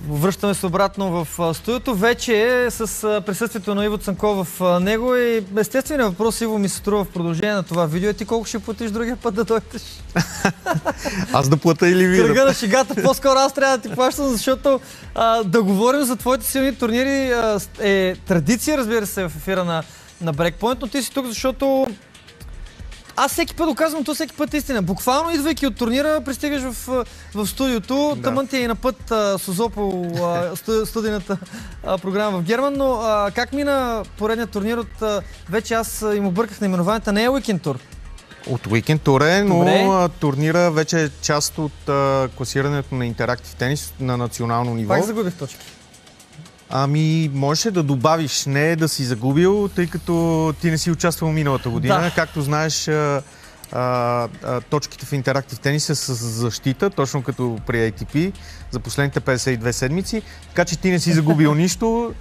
Връщаме се обратно в студиото. Вече с присъствието на Иво Цанков в него и естественият въпрос, Иво, ми се струва в продължение на това видео. Ти колко ще платиш другия път да дойдеш? Аз да плата или вие? Кръга на шегата. По-скоро аз трябва да ти плащам, защото да говорим за твоите силни турнири е традиция, разбира се, в ефира на Breakpoint, но ти си тук, защото аз всеки път доказвам, то всеки път истина. Буквално, идвайки от турнира, пристигаш в студиото. Да. Тъмън ти е и на път Созопол, студийната програма в Герман, но как мина поредният турнир от... вече аз им обърках наименованията, не е Weekend Tour. От Weekend Tour е, но турнира вече е част от класирането на Interactive Tennis на национално ниво. Пак загубих точки. Ами, можеше да добавиш, не да си загубил, тъй като ти не си участвал миналата година. Да. Както знаеш, точките в Interactive Tennis са с защита, точно като при ATP, за последните 52 седмици. Така че ти не си загубил нищо.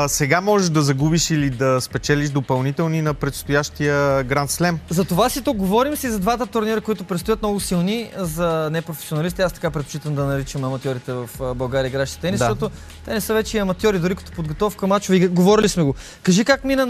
Сега можеш да загубиш или да спечелиш допълнителни на предстоящия Гранд Слем. За това си тук говорим си за двата турнира, които предстоят много силни за непрофесионалисти. Аз така предпочитам да наричам аматьорите в България игращи тенис, защото те не са вече аматьори, дори като подготовка мачове. Говорили сме го. Кажи как мина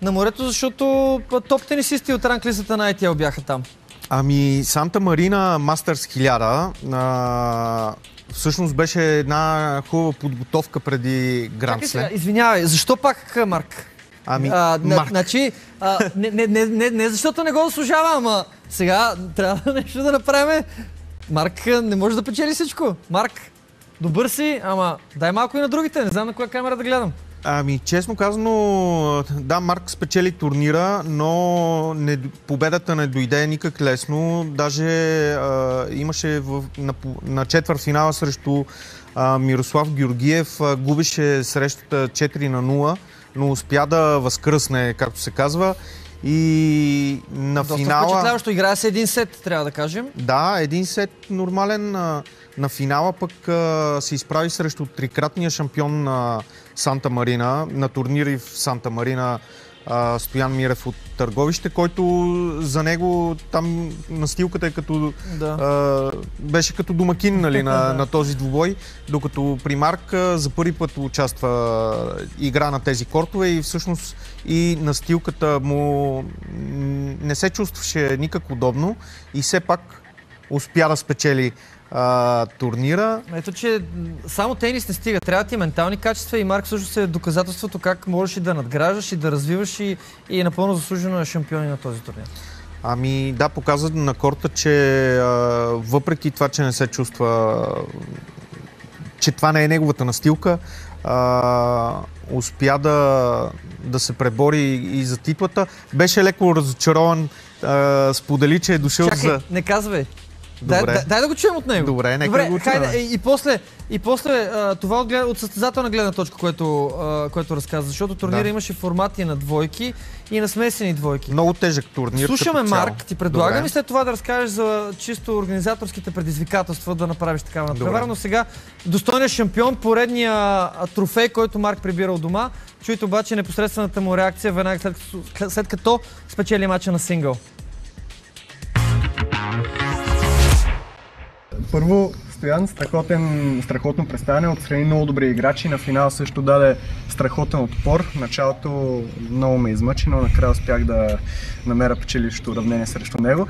на морето, защото топ тенисисти от ранглистата на ITL бяха там. Ами, Санта Марина Мастърс 1000 всъщност беше една хубава подготовка преди Гранд Слем. Извинявай, защо пак Марк? Ами, Марк. Значи, не защото не го заслужава, ама сега трябва нещо да направим. Марк не може да печели всичко. Марк, добър си, ама дай малко и на другите. Не знам на коя камера да гледам. Ами, честно казано, да, Марк спечели турнира, но победата не дойде никак лесно. Даже имаше на четвъртфинала срещу Мирослав Георгиев, губеше срещата 4-0, но успя да възкръсне, както се казва. И на финала... Доста впечатляващо, играе се един сет, трябва да кажем. Да, един сет нормален. На финала пък се изправи срещу трикратния шампион на Санта Марина, на турнири в Санта Марина, Стоян Мирев от Търговище, който за него там настилката е като... беше като домакин, нали, на този двубой, докато при Марк за първи път участва игра на тези кортове и всъщност и настилката му не се чувстваше никак удобно и все пак успя да спечели турнира. Ето, че само тенис не стига. Трябва ти ментални качества и Марк също е доказателството как можеш и да надграждаш и да развиваш и е напълно заслужено е шампиони на този турнир. Ами да, показва на корта, че въпреки това, че не се чувства, че това не е неговата настилка, успя да се пребори и за титлата. Беше леко разочарован, сподели, че е дошъл за... не казвай. Дай да го чуем от него. Добре, нека го чуем. И после това от състезателна гледна точка, което разказа, защото турнира имаше формати на двойки и на смесени двойки. Много тежък турнир. Слушаме Марк, ти предлагам и след това да разкажеш за чисто организаторските предизвикателства да направиш такава надпревара. Но сега достойният шампион, поредния трофей, който Марк прибира от дома, чуйте обаче непосредствената му реакция веднага след като спечели мача на сингъл. Първо, Стоян, страхотно представяне, отстрани много добри играчи. На финал също даде страхотен отпор. Началото много ме измъчи, но накрая успях да намеря печелившото равнение срещу него.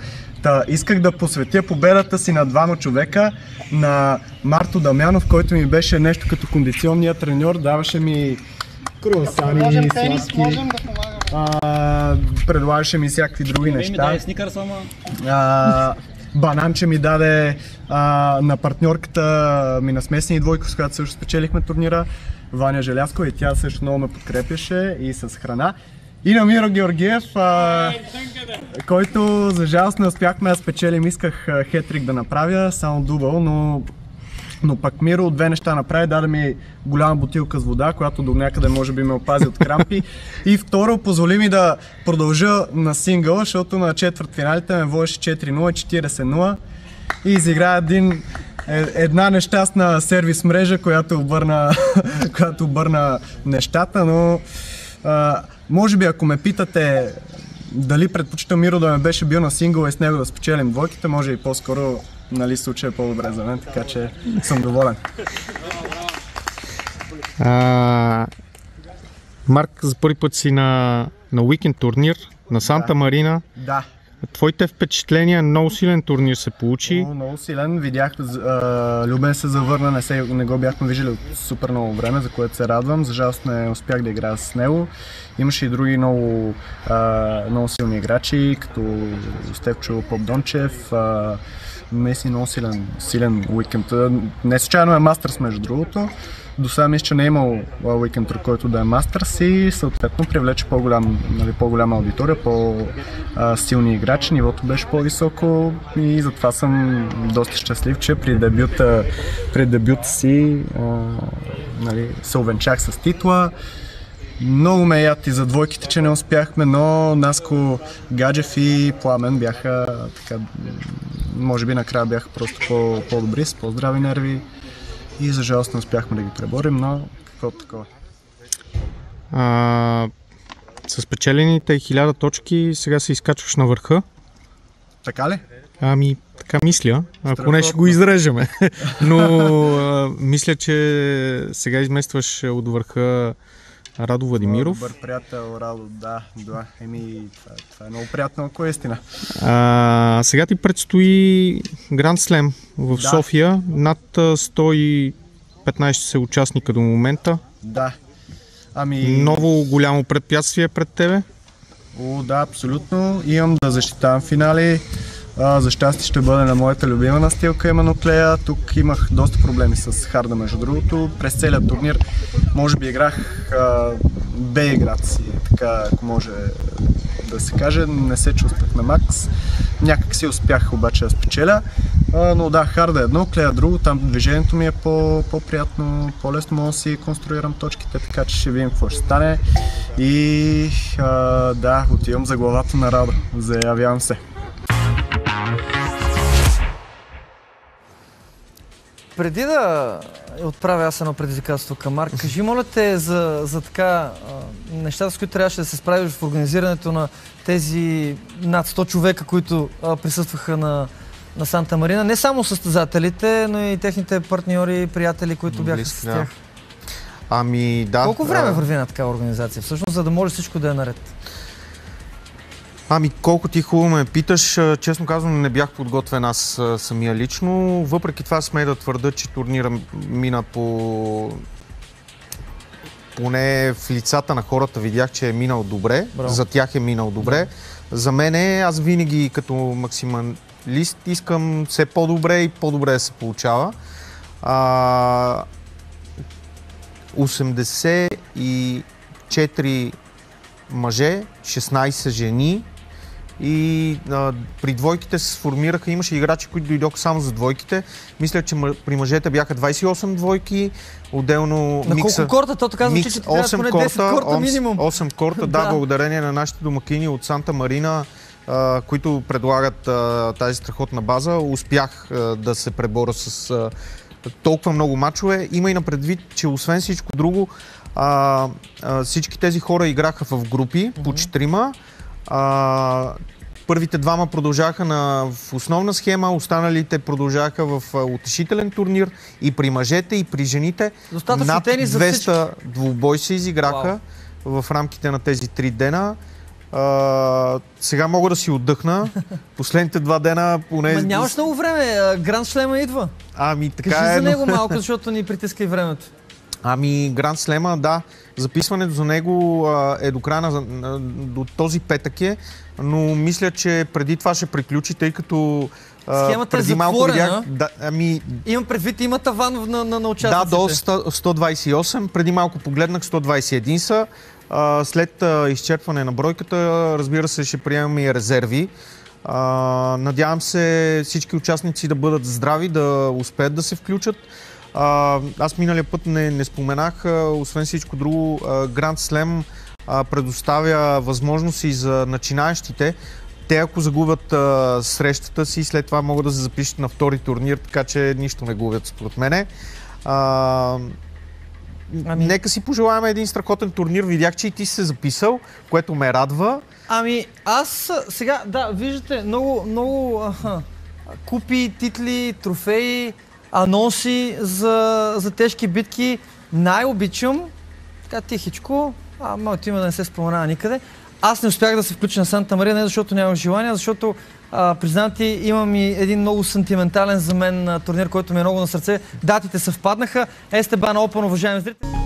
Исках да посветя победата си на двама човека, на Марто Дамянов, който ми беше нещо като кондиционния треньор, даваше ми круасани, сладки, можем да помагаме. Предлагаше ми всякакви други неща. Бананче ми даде на партньорката ми на смесени двойки, с която също спечелихме турнира, Ваня Желязко, и тя също много ме подкрепяше и с храна. И на Миро Георгиев, който за жалост не успяхме да спечелим, исках хетрик да направя, само дубъл, но пък Миро две неща направи, даде ми голяма бутилка с вода, която до някъде може би ме опази от крампи. И второ, позволи ми да продължа на сингъл, защото на четвъртфиналите ме водеше 4-0, 40-0 и изигра една нещастна сервис мрежа, която обърна нещата, но може би ако ме питате дали предпочитам Миро да ме беше бил на сингъл и с него да спечелим двойките, може и по-скоро, нали, случай е по-добре за мен, така че съм доволен. Марк, за първи път си на уикенд турнир на Санта Марина. Да. Твоите впечатления, много силен турнир се получи. Много силен. Видях, Любен се завърна, не го бяхме виждали от супер много време, за което се радвам. За жалост не успях да играя с него. Имаше и други много силни играчи, като Стефчо Попдончев. Меси много силен уикенд. Не случайно е Мастърс, между другото. До сега мисля, че не е имал уикенд, който да е Мастърс и съответно привлече по-голяма аудитория, по-силни играчи, нивото беше по-високо и затова съм доста щастлив, че при дебюта си се увенчах с титла. Много ме яд и за двойките, че не успяхме, но Наско, Гаджев и Пламен бяха така, може би накрая бяха просто по-добри, с по-здрави нерви. И за жалост не успяхме да ги преборим, но каквото такова. С печелените 1000 точки сега се изкачваш на върха. Така ли? Така мисля, ако не ще го изрежеме. Но мисля, че сега изместваш от върха Радо Владимиров. Добър приятел, Радо, да. Това е много приятно, ако е истина. Сега ти предстои Гранд Слем в София. Над 115 са участника до момента. Да. Много голямо препятствие пред тебе. Да, абсолютно. Имам да защитавам финали. За щастие ще бъде на моята любима настилка Еманоклея. Тук имах доста проблеми с харда, между другото. През целият турнир може би играх Б играта си, така ако може да се каже. Не се чувствах на макс. Някак си успях обаче да спечеля. Но да, харда е едно, Клея друго. Там движението ми е по-приятно, по-лесно мога да си конструирам точките, така че ще видим какво ще стане. И да, отивам за главата на Радо. Заявявам се. Преди да отправя аз едно предизвикателство към Марк, кажи, моля те, за така нещата, с които трябваше да се справиш в организирането на тези над 100 човека, които присъстваха на Санта Марина. Не само състезателите, но и техните партньори и приятели, които бяха с тях. Да. Колко време върви на такава организация, всъщност, за да може всичко да е наред? Колко ти хубаво ме питаш, честно казвам не бях подготвен аз самия лично. Въпреки това смея да твърда, че турнира мина поне в лицата на хората видях, че е минал добре. Браво. За тях е минал добре. За мен аз винаги като максималист искам все по-добре и по-добре да се получава. 84 мъже, 16 жени и при двойките се сформираха, имаше играчи, които дойдоха само за двойките. Мисля, че при мъжете бяха 28 двойки, отделно на колко корта? То така звучи, че трябва поне 10 корта минимум. 8 корта, да, благодарение на нашите домакини от Санта Марина, които предлагат тази страхотна база. Успях да се преборя с толкова много мачове. Има и на предвид, че освен всичко друго, всички тези хора играха в групи, по 4-ма. Първите двама продължаха в основна схема, останалите продължаха в утешителен турнир и при мъжете, и при жените. Достатъчно над тенис за 200 двубой се изиграха в рамките на тези 3 дена. Сега мога да си отдъхна. Последните 2 дена поне... Нямаш много време, Гранд Слема идва. Така кажи за него малко, защото ни притиска и времето. Гранд Слема, да. Записването за него е до края до този петък но мисля, че преди това ще приключи, тъй като схемата преди е затворена. Имам предвид, има таван на участниците. Да, до 128. Преди малко погледнах, 121 са. След изчерпване на бройката, разбира се, ще приемем и резерви. Надявам се всички участници да бъдат здрави, да успеят да се включат. Аз миналия път не споменах, освен всичко друго, Гранд Слем предоставя възможности за начинаещите. Те, ако загубят срещата си, след това могат да се запишат на втори турнир, така че нищо не губят според мене. Нека си пожелаем един страхотен турнир. Видях, че и ти си се записал, което ме радва. Аз сега, да, виждате, много купи, титли, трофеи, анонси за тежки битки. най-обичам, така тихичко, моето име да не се споменава никъде. Аз не успях да се включа на Санта Марина, не защото нямах желание, а защото признавам ти, имам и един много сантиментален за мен турнир, който ми е много на сърце. Датите съвпаднаха. Естебан Опен, уважаеми зрители.